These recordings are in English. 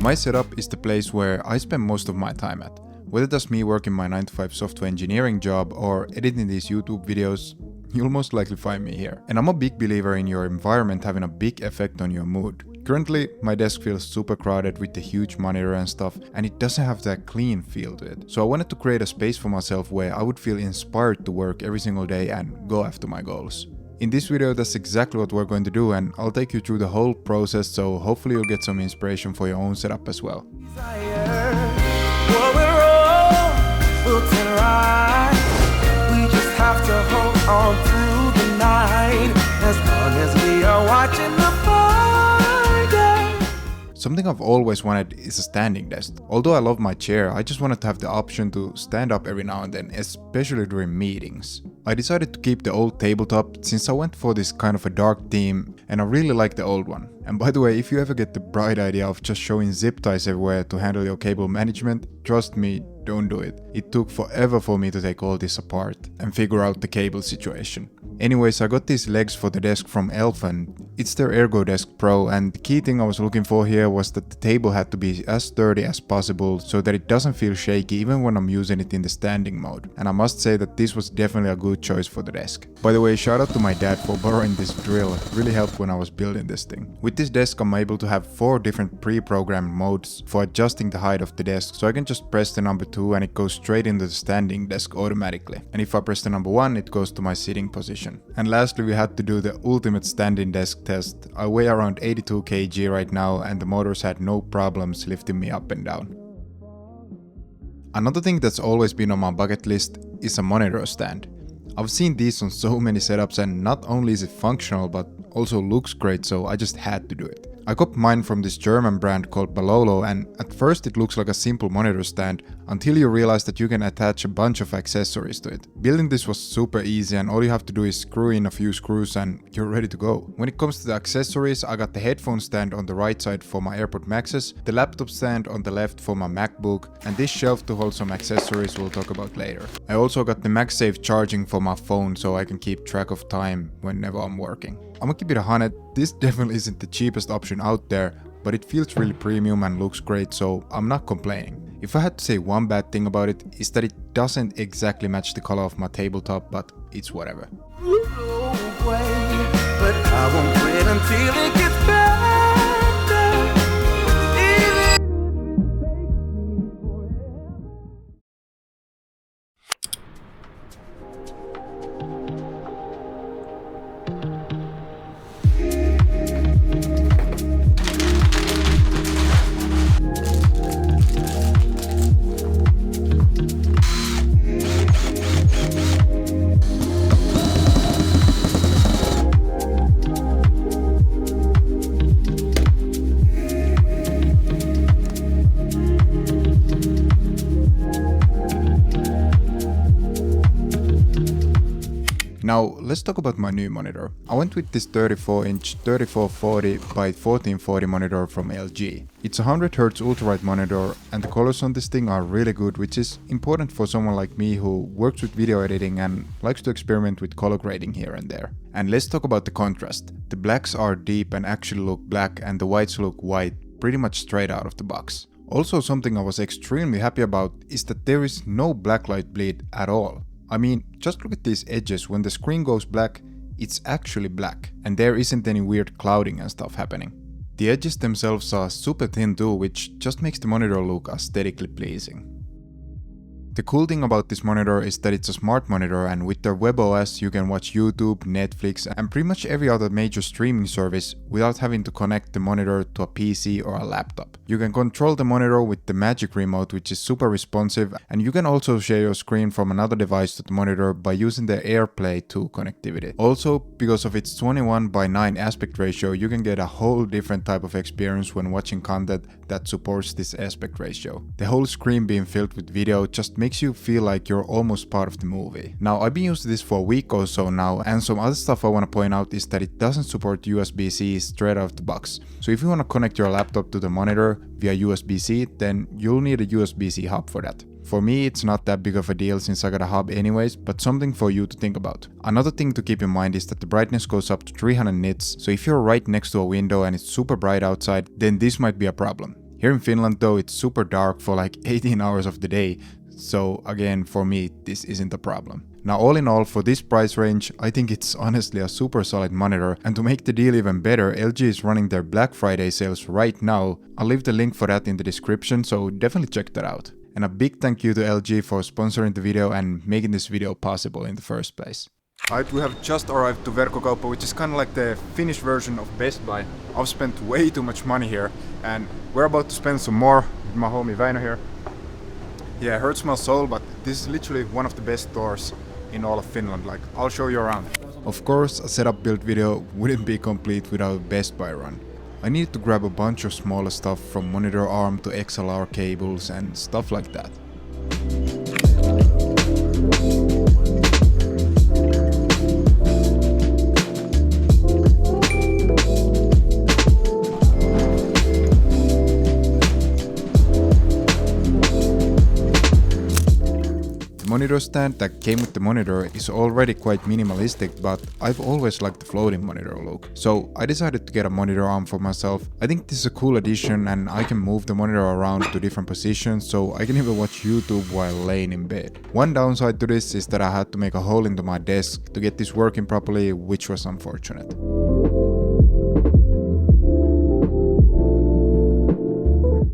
My setup is the place where I spend most of my time at. Whether that's me working my 9-to-5 software engineering job or editing these YouTube videos, you'll most likely find me here. And I'm a big believer in your environment having a big effect on your mood. Currently, my desk feels super crowded with the huge monitor and stuff, and it doesn't have that clean feel to it. So I wanted to create a space for myself where I would feel inspired to work every single day and go after my goals. In this video, that's exactly what we're going to do, and I'll take you through the whole process, so hopefully you'll get some inspiration for your own setup as well. Something I've always wanted is a standing desk. Although I love my chair, I just wanted to have the option to stand up every now and then, especially during meetings. I decided to keep the old tabletop since I went for this kind of a dark theme and I really like the old one. And by the way, if you ever get the bright idea of just showing zip ties everywhere to handle your cable management, trust me, don't do it. It took forever for me to take all this apart and figure out the cable situation. Anyways, I got these legs for the desk from Elf and it's their Ergo Desk Pro, and the key thing I was looking for here was that the table had to be as sturdy as possible so that it doesn't feel shaky even when I'm using it in the standing mode. And I must say that this was definitely a good choice for the desk. By the way, shout out to my dad for borrowing this drill, it really helped when I was building this thing. With this desk I'm able to have 4 different pre-programmed modes for adjusting the height of the desk, so I can just press the number 2 and it goes straight into the standing desk automatically. And if I press the number 1, it goes to my sitting position. And lastly, we had to do the ultimate standing desk test. I weigh around 82 kg right now and the motors had no problems lifting me up and down. Another thing that's always been on my bucket list is a monitor stand. I've seen these on so many setups and not only is it functional but also looks great, so I just had to do it. I got mine from this German brand called Balolo, and at first it looks like a simple monitor stand until you realize that you can attach a bunch of accessories to it. Building this was super easy and all you have to do is screw in a few screws and you're ready to go. When it comes to the accessories, I got the headphone stand on the right side for my AirPod Maxes, the laptop stand on the left for my MacBook, and this shelf to hold some accessories we'll talk about later. I also got the MagSafe charging for my phone so I can keep track of time whenever I'm working. I'm gonna keep it 100, this definitely isn't the cheapest option out there, but it feels really premium and looks great, so I'm not complaining. If I had to say one bad thing about it, is that it doesn't exactly match the color of my tabletop, but it's whatever. Now let's talk about my new monitor. I went with this 34-inch 3440 by 1440 monitor from LG. It's a 100Hz ultra-wide monitor and the colors on this thing are really good, which is important for someone like me who works with video editing and likes to experiment with color grading here and there. And let's talk about the contrast. The blacks are deep and actually look black and the whites look white, pretty much straight out of the box. Also, something I was extremely happy about is that there is no blacklight bleed at all. I mean, just look at these edges. When the screen goes black, it's actually black, and there isn't any weird clouding and stuff happening. The edges themselves are super thin too, which just makes the monitor look aesthetically pleasing. The cool thing about this monitor is that it's a smart monitor, and with their WebOS you can watch YouTube, Netflix and pretty much every other major streaming service without having to connect the monitor to a PC or a laptop. You can control the monitor with the Magic Remote, which is super responsive, and you can also share your screen from another device to the monitor by using the AirPlay 2 connectivity. Also, because of its 21:9 aspect ratio, you can get a whole different type of experience when watching content that supports this aspect ratio. The whole screen being filled with video just makes you feel like you're almost part of the movie. Now, I've been using this for a week or so now, and some other stuff I want to point out is that it doesn't support USB-C straight out of the box. So if you want to connect your laptop to the monitor via USB-C, then you'll need a USB-C hub for that. For me, it's not that big of a deal since I got a hub anyways, but something for you to think about. Another thing to keep in mind is that the brightness goes up to 300 nits, so if you're right next to a window and it's super bright outside, then this might be a problem. Here in Finland though, it's super dark for like 18 hours of the day, so again, for me, this isn't a problem. Now all in all, for this price range, I think it's honestly a super solid monitor, and to make the deal even better, LG is running their Black Friday sales right now. I'll leave the link for that in the description, so definitely check that out. And a big thank you to LG for sponsoring the video and making this video possible in the first place. Alright, we have just arrived to Verkkokauppa, which is kind of like the Finnish version of Best Buy. I've spent way too much money here, and we're about to spend some more with my homie Väinö here. Yeah, it hurts my soul, but this is literally one of the best stores in all of Finland. Like, I'll show you around. Of course, a setup build video wouldn't be complete without BestBuy Run. I needed to grab a bunch of smaller stuff from monitor arm to XLR cables and stuff like that. The monitor stand that came with the monitor is already quite minimalistic, but I've always liked the floating monitor look. So I decided to get a monitor arm for myself. I think this is a cool addition, and I can move the monitor around to different positions, so I can even watch YouTube while laying in bed. One downside to this is that I had to make a hole into my desk to get this working properly, which was unfortunate.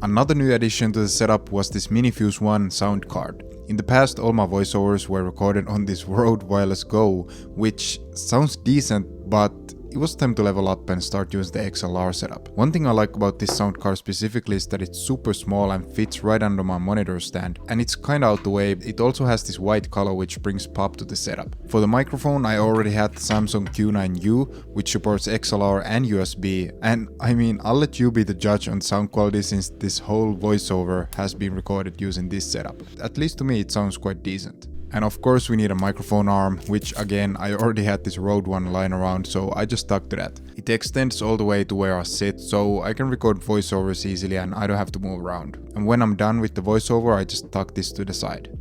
Another new addition to the setup was this MyView One Soundcard. In the past, all my voiceovers were recorded on this Rode Wireless Go, which sounds decent, but it was time to level up and start using the XLR setup. One thing I like about this sound card specifically is that it's super small and fits right under my monitor stand, and it's kinda out the way. It also has this white color which brings pop to the setup. For the microphone, I already had the Samsung Q9U, which supports XLR and USB, and I mean, I'll let you be the judge on sound quality since this whole voiceover has been recorded using this setup. At least to me it sounds quite decent. And of course we need a microphone arm, which again I already had this Rode one lying around, so I just stuck to that. It extends all the way to where I sit, so I can record voiceovers easily and I don't have to move around. And when I'm done with the voiceover, I just tuck this to the side.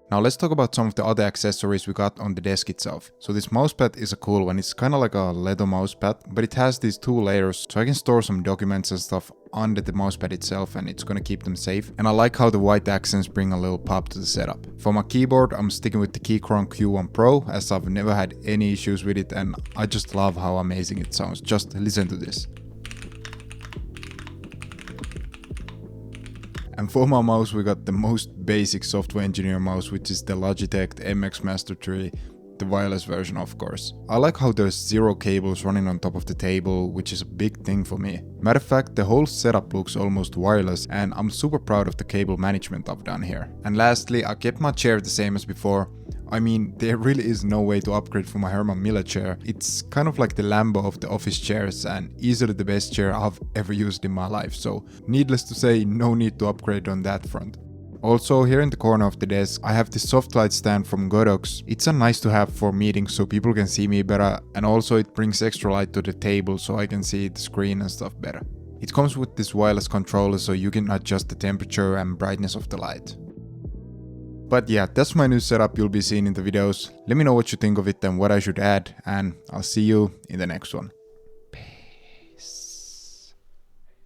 Now let's talk about some of the other accessories we got on the desk itself. So this mousepad is a cool one. It's kind of like a leather mousepad, but it has these two layers, so I can store some documents and stuff under the mousepad itself, and it's gonna keep them safe. And I like how the white accents bring a little pop to the setup. For my keyboard, I'm sticking with the Keychron Q1 Pro, as I've never had any issues with it, and I just love how amazing it sounds. Just listen to this. And for my mouse, we got the most basic software engineer mouse, which is the Logitech MX Master 3, the wireless version of course. I like how there's 0 cables running on top of the table, which is a big thing for me. Matter of fact, the whole setup looks almost wireless, and I'm super proud of the cable management I've done here. And lastly, I kept my chair the same as before. I mean, there really is no way to upgrade from my Herman Miller chair. It's kind of like the Lambo of the office chairs and easily the best chair I've ever used in my life, so needless to say, no need to upgrade on that front. Also, here in the corner of the desk, I have this soft light stand from Godox. It's a nice to have for meetings so people can see me better, and also it brings extra light to the table so I can see the screen and stuff better. It comes with this wireless controller so you can adjust the temperature and brightness of the light. But yeah, that's my new setup you'll be seeing in the videos. Let me know what you think of it and what I should add, and I'll see you in the next one.